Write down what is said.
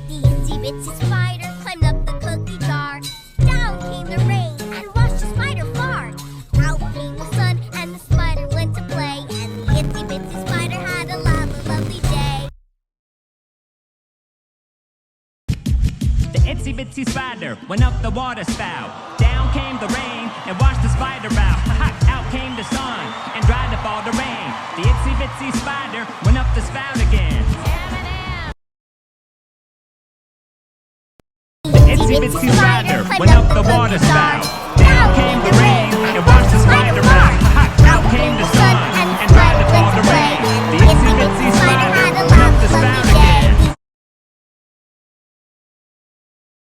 The itsy bitsy spider climbed up the cookie jar. Down came the rain and washed the spider far. Out came the sun and the spider went to play. And the itsy bitsy spider had a lovely day. The itsy bitsy spider went up the water spout. Down came the rain and washed the spider out. Out came the sun and dried up all the rain. The itsy bitsy spider went up the spout again. Eminem! The itsy bitsy spider went up the water spout.